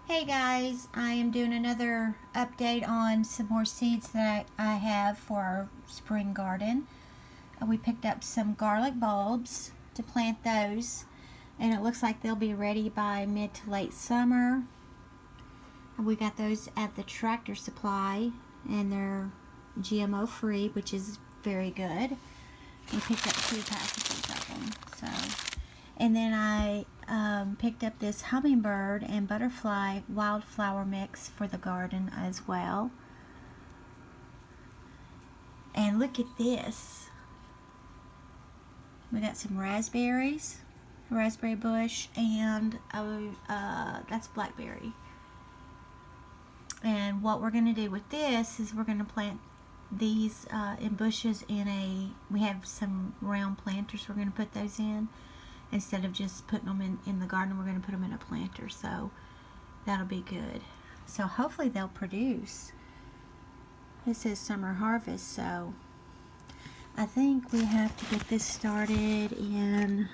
Hey guys, I am doing another update on some more seeds that I have for our spring garden. We picked up some garlic bulbs to plant those, and it looks like they'll be ready by mid to late summer. We got those at the Tractor Supply, and they're GMO free, which is very good. We picked up 2 packages of them. And then I picked up this hummingbird and butterfly wildflower mix for the garden as well. And look at this. We got some raspberries, a raspberry bush, and that's blackberry. And what we're going to do with this is we're going to plant these in bushes we have some round planters we're going to put those in. Instead of just putting them in the garden, we're going to put them in a planter, so that'll be good. So hopefully they'll produce. This is summer harvest, so I think we have to get this started in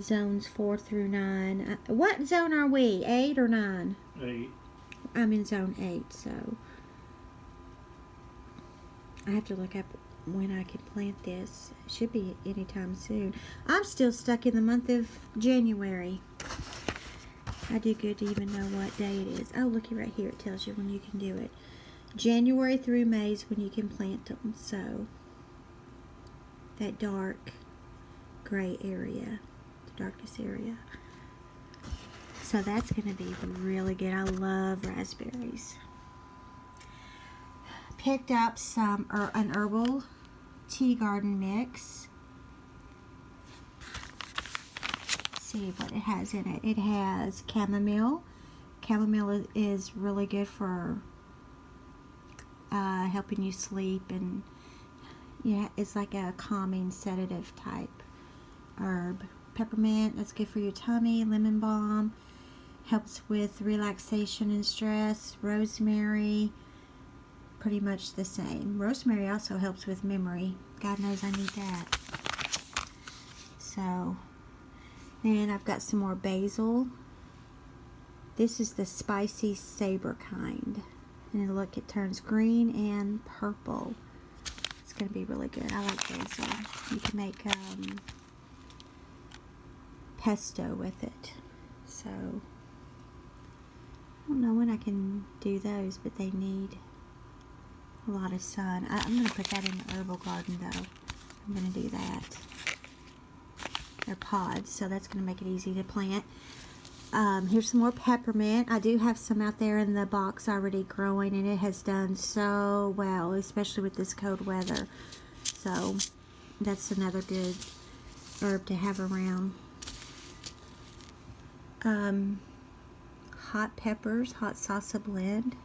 zones 4 through 9. What zone are we? 8 or 9? 8. I'm in zone 8, so I have to look up when I can plant this. It should be anytime soon. I'm still stuck in the month of January. I do good to even know what day it is. Oh, looky right here. It tells you when you can do it. January through May is when you can plant them. So that dark gray area, the darkest area. So that's going to be really good. I love raspberries. Picked up an herbal tea garden mix. Let's see what it has in it. It has chamomile. Chamomile is really good for helping you sleep, and it's like a calming sedative type herb. Peppermint, that's good for your tummy. Lemon balm helps with relaxation and stress. Rosemary, pretty much the same. Rosemary also helps with memory. God knows I need that. So, then I've got some more basil. This is the spicy saber kind. And look, it turns green and purple. It's going to be really good. I like basil. You can make pesto with it. So, I don't know when I can do those, but they need a lot of sun. I'm going to put that in the herbal garden though. I'm going to do that. They're pods, so that's going to make it easy to plant. Here's some more peppermint. I do have some out there in the box already growing, and it has done so well, especially with this cold weather. So that's another good herb to have around. Hot peppers, hot salsa blend.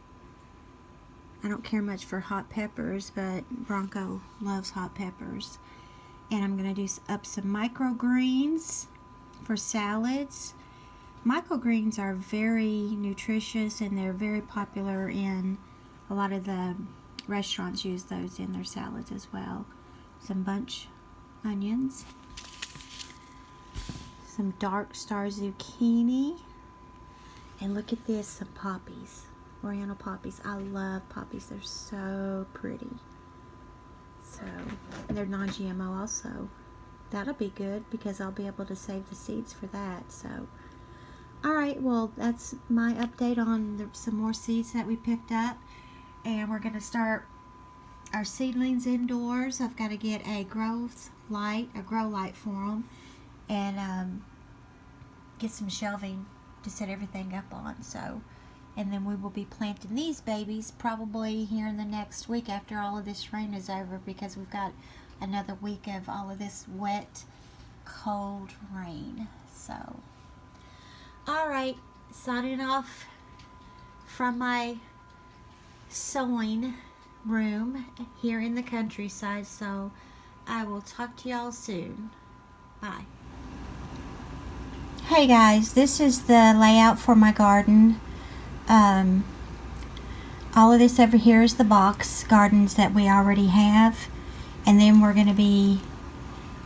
I don't care much for hot peppers, but Bronco loves hot peppers. And I'm going to do up some microgreens for salads. Microgreens are very nutritious, and they're very popular in a lot of the restaurants. Use those in their salads as well. Some bunch onions. Some dark star zucchini. And look at this, some poppies. Oriental poppies. I love poppies. They're so pretty. So, they're non-GMO also. That'll be good because I'll be able to save the seeds for that. So, alright, well, that's my update on some more seeds that we picked up. And we're going to start our seedlings indoors. I've got to get a grow light for them. And get some shelving to set everything up on. So, and then we will be planting these babies probably here in the next week after all of this rain is over, because we've got another week of all of this wet, cold rain. So, alright, signing off from my sewing room here in the countryside. So, I will talk to y'all soon. Bye. Hey guys, this is the layout for my garden. All of this over here is the box gardens that we already have, and then we're going to be,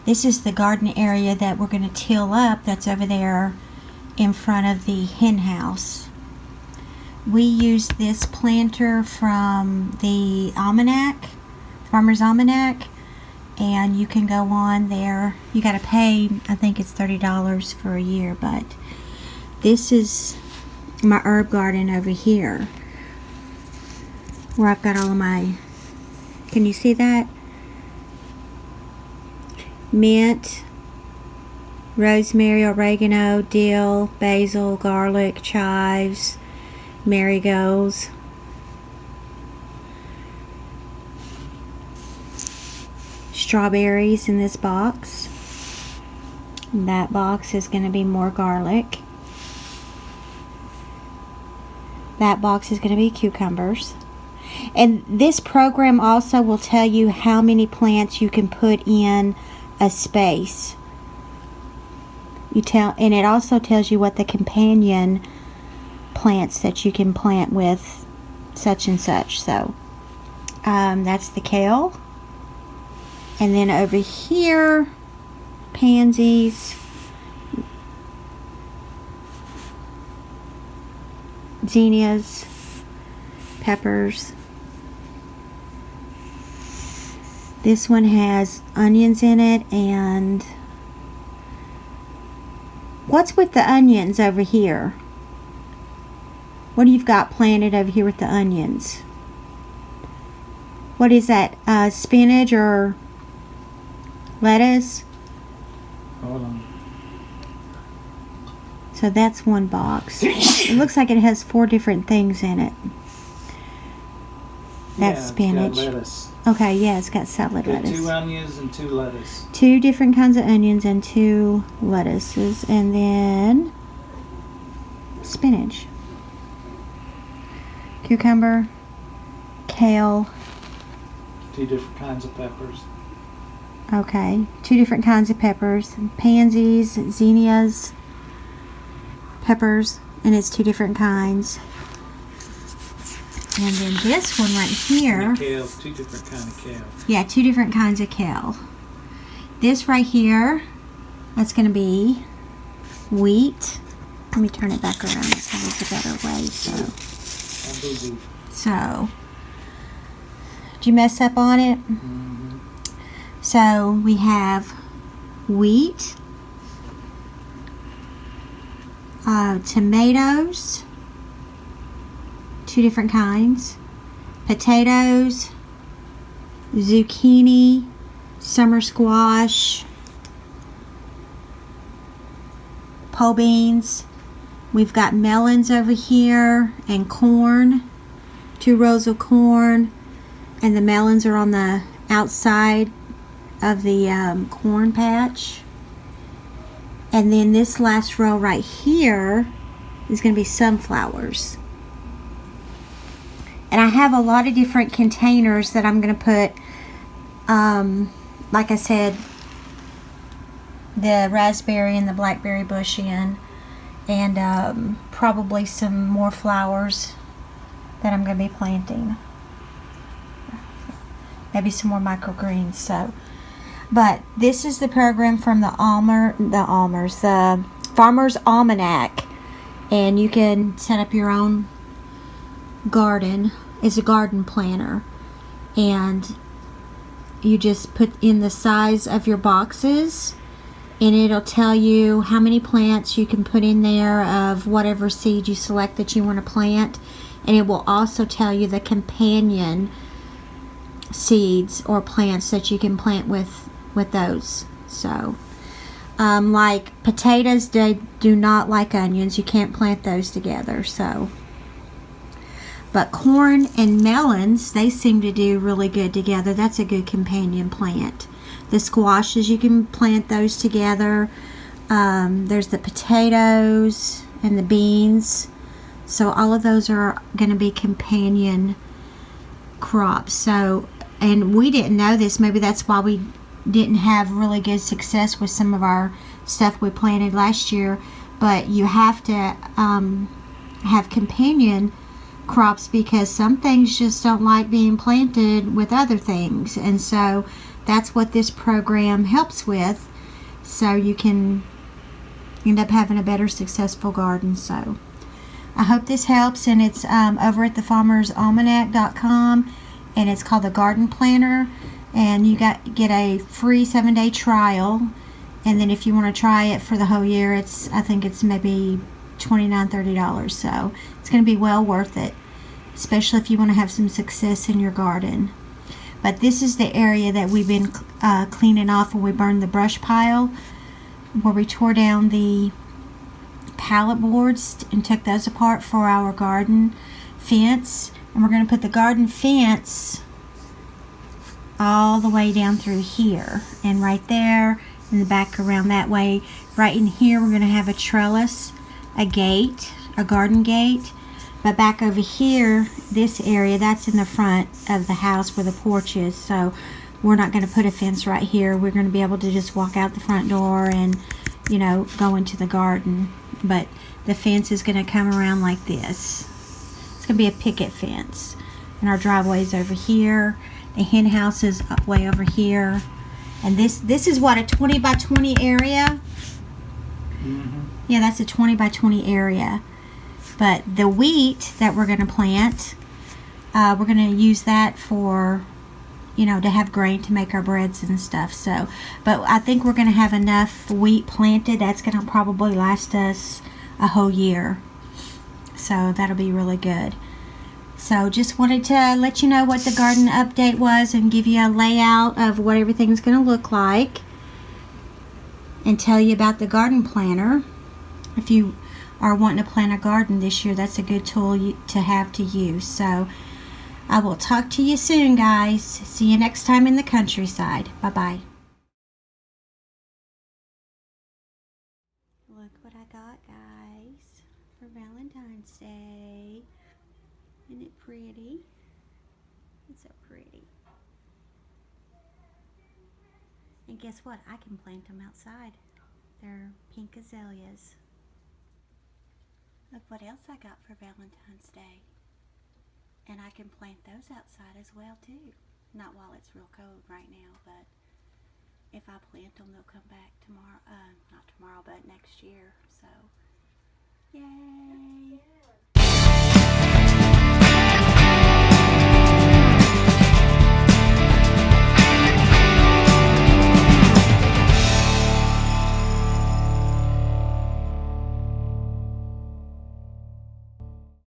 this is the garden area that we're going to till up. That's over there in front of the hen house. We use this planter from the Almanac, Farmer's Almanac, and you can go on there. You got to pay, I think it's $30 for a year, but this is my herb garden over here, where I've got all of my, can you see that? Mint, rosemary, oregano, dill, basil, garlic, chives, marigolds. Strawberries in this box. That box is going to be more garlic. That box is going to be cucumbers. And this program also will tell you how many plants you can put in a space. And it also tells you what the companion plants that you can plant with such and such. So that's the kale. And then over here, pansies, zinnias, peppers. This one has onions in it, and what's with the onions over here? What do you've got planted over here with the onions? What is that? Spinach or lettuce? Hold on. So that's one box. It looks like it has 4 different things in it. That's spinach. It's got lettuce. Okay, yeah, it's got salad Got lettuce. 2 onions and 2 lettuce. 2 different kinds of onions and 2 lettuces, and then spinach, cucumber, kale. 2 different kinds of peppers. Okay, 2 different kinds of peppers, pansies, zinnias, peppers, and it's 2 different kinds. And then this one right here. And kale, 2 different kinds of kale. Yeah, 2 different kinds of kale. This right here, that's going to be wheat. Let me turn it back around. That's always a better way. So, did you mess up on it? Mm-hmm. So we have wheat, tomatoes, 2 different kinds, potatoes, zucchini, summer squash, pole beans. We've got melons over here and corn, 2 rows of corn, and the melons are on the outside of the corn patch. And then this last row right here is going to be sunflowers. And I have a lot of different containers that I'm going to put, like I said, the raspberry and the blackberry bush in, and probably some more flowers that I'm going to be planting. Maybe some more microgreens. So, but this is the program from the Farmer's Almanac, and you can set up your own garden. It's a garden planner, and you just put in the size of your boxes, and it'll tell you how many plants you can put in there of whatever seed you select that you want to plant, and it will also tell you the companion seeds or plants that you can plant with those. So like potatoes, they do not like onions. You can't plant those together. So, but corn and melons, they seem to do really good together. That's a good companion plant. The squashes, you can plant those together. There's the potatoes and the beans. So all of those are going to be companion crops. So, and we didn't know this. Maybe that's why we didn't have really good success with some of our stuff we planted last year. But you have to have companion crops, because some things just don't like being planted with other things, and so that's what this program helps with. So you can end up having a better successful garden. So I hope this helps, and it's over at thefarmersalmanac.com, and it's called the Garden Planner, and you get a free 7-day trial, and then if you want to try it for the whole year, I think it's maybe $29-$30, so it's going to be well worth it, especially if you want to have some success in your garden. But this is the area that we've been cleaning off when we burned the brush pile, where we tore down the pallet boards and took those apart for our garden fence. And we're going to put the garden fence all the way down through here, and right there in the back around that way. Right in here we're going to have a trellis, a gate, a garden gate. But back over here, this area, that's in the front of the house where the porch is, so we're not going to put a fence right here. We're going to be able to just walk out the front door and, you know, go into the garden. But the fence is going to come around like this. It's going to be a picket fence. And our driveway is over here. The hen house is way over here. And this is what, a 20 by 20 area? Mm-hmm. Yeah, that's a 20 by 20 area. But the wheat that we're going to plant, we're going to use that for, you know, to have grain to make our breads and stuff. So, but I think we're going to have enough wheat planted that's going to probably last us a whole year. So that'll be really good. So just wanted to let you know what the garden update was and give you a layout of what everything's going to look like, and tell you about the garden planner. If you are wanting to plant a garden this year, that's a good tool to have to use. So I will talk to you soon, guys. See you next time in the countryside. Bye-bye. Look what I got, guys, for Valentine's Day. Isn't it pretty? It's so pretty. And guess what? I can plant them outside. They're pink azaleas. Look what else I got for Valentine's Day. And I can plant those outside as well too. Not while it's real cold right now, but if I plant them, they'll come back tomorrow. Not tomorrow, but next year. So, yay!